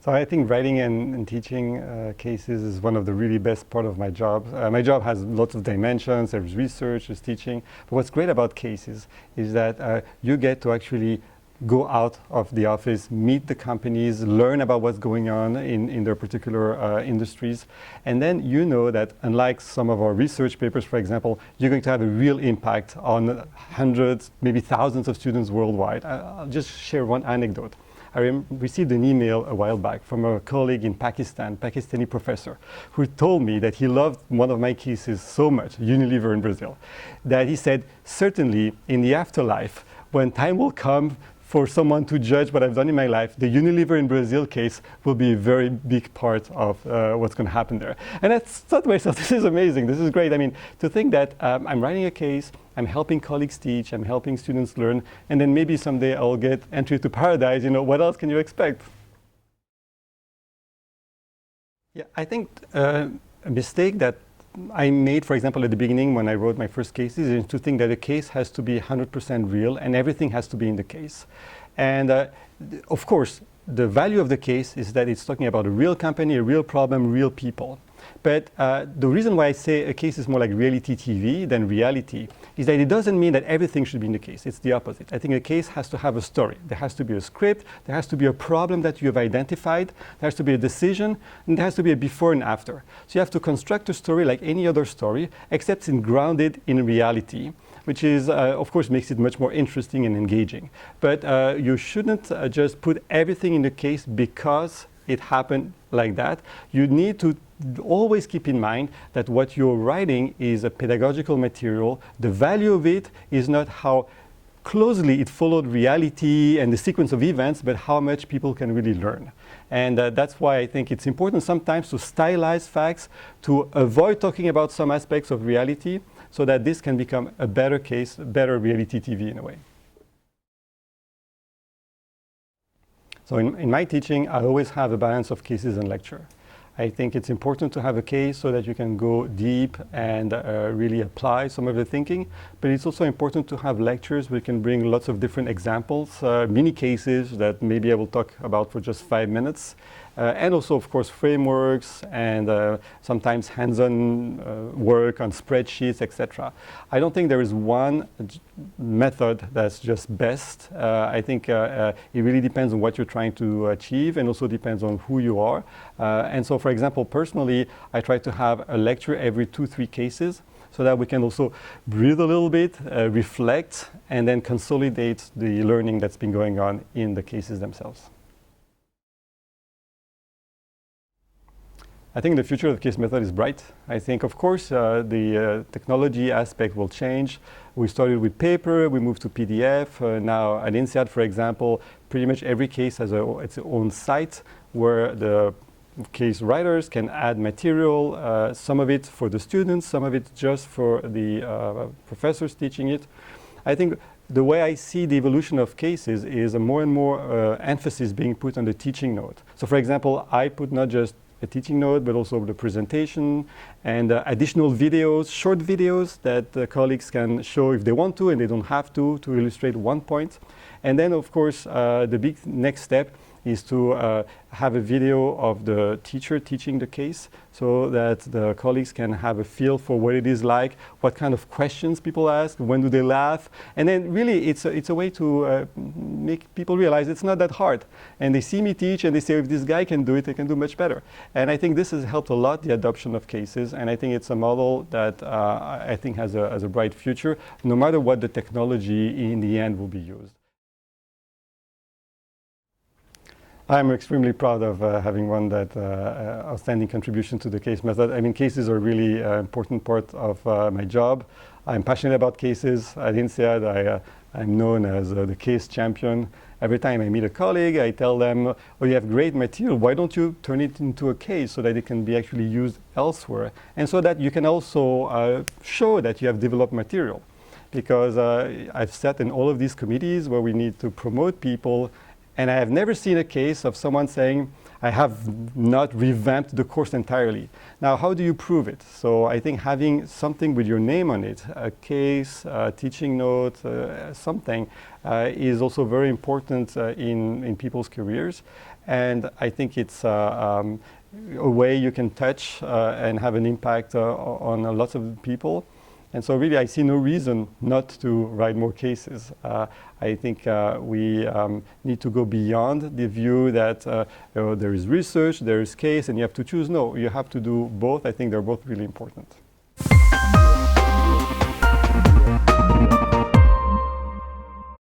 So I think writing and teaching cases is one of the really best part of my job. My job has lots of dimensions. There's research, there's teaching. But what's great about cases is that you get to actually go out of the office, meet the companies, learn about what's going on in their particular industries. And then you know that unlike some of our research papers, for example, you're going to have a real impact on hundreds, maybe thousands of students worldwide. I'll just share one anecdote. I received an email a while back from a colleague in Pakistan, Pakistani professor, who told me that he loved one of my cases so much, Unilever in Brazil, that he said, certainly in the afterlife, when time will come for someone to judge what I've done in my life, the Unilever in Brazil case will be a very big part of what's going to happen there. And I thought to myself, this is amazing, this is great. I mean, to think that I'm writing a case, I'm helping colleagues teach, I'm helping students learn, and then maybe someday I'll get entry to paradise. You know, what else can you expect? Yeah, I think a mistake that I made, for example, at the beginning when I wrote my first cases, is to think that a case has to be 100% real and everything has to be in the case. And of course, the value of the case is that it's talking about a real company, a real problem, real people. But the reason why I say a case is more like reality TV than reality is that it doesn't mean that everything should be in the case. It's the opposite. I think a case has to have a story. There has to be a script. There has to be a problem that you have identified. There has to be a decision. And there has to be a before and after. So you have to construct a story like any other story, except it's grounded in reality, which is, of course, makes it much more interesting and engaging. But you shouldn't just put everything in the case because it happened like that. You need to always keep in mind that what you're writing is a pedagogical material. The value of it is not how closely it followed reality and the sequence of events, but how much people can really learn. And that's why I think it's important sometimes to stylize facts, to avoid talking about some aspects of reality, so that this can become a better case, better reality TV in a way. So in my teaching, I always have a balance of cases and lecture. I think it's important to have a case so that you can go deep and really apply some of the thinking. But it's also important to have lectures where you can bring lots of different examples, mini cases that maybe I will talk about for just 5 minutes. And also, of course, frameworks and sometimes hands-on work on spreadsheets, etc. I don't think there is one method that's just best. I think it really depends on what you're trying to achieve and also depends on who you are. And so, for example, personally, I try to have a lecture every 2-3 cases so that we can also breathe a little bit, reflect, and then consolidate the learning that's been going on in the cases themselves. I think the future of the case method is bright. I think, of course, the technology aspect will change. We started with paper, we moved to PDF. Now at INSEAD, for example, pretty much every case has its own site where the case writers can add material, some of it for the students, some of it just for the professors teaching it. I think the way I see the evolution of cases is a more and more emphasis being put on the teaching note. So for example, I put not just a teaching note, but also the presentation and additional videos, short videos that colleagues can show if they want to and they don't have to illustrate one point. And then, of course, the big next step is to have a video of the teacher teaching the case so that the colleagues can have a feel for what it is like, what kind of questions people ask, when do they laugh. And then really it's a way to make people realize it's not that hard. And they see me teach and they say, if this guy can do it, I can do much better. And I think this has helped a lot the adoption of cases. And I think it's a model that I think has a bright future, no matter what the technology in the end will be used. I'm extremely proud of having won that outstanding contribution to the case method. I mean, cases are really an important part of my job. I'm passionate about cases. At INSEAD, I'm known as the case champion. Every time I meet a colleague, I tell them, oh, you have great material. Why don't you turn it into a case so that it can be actually used elsewhere? And so that you can also show that you have developed material. Because I've sat in all of these committees where we need to promote people. And I have never seen a case of someone saying, I have not revamped the course entirely. Now, how do you prove it? So I think having something with your name on it, a case, a teaching note, something, is also very important in people's careers. And I think it's a way you can touch and have an impact on lots of people. And so really, I see no reason not to write more cases. I think we need to go beyond the view that there is research, there is case, and you have to choose. No, you have to do both. I think they're both really important.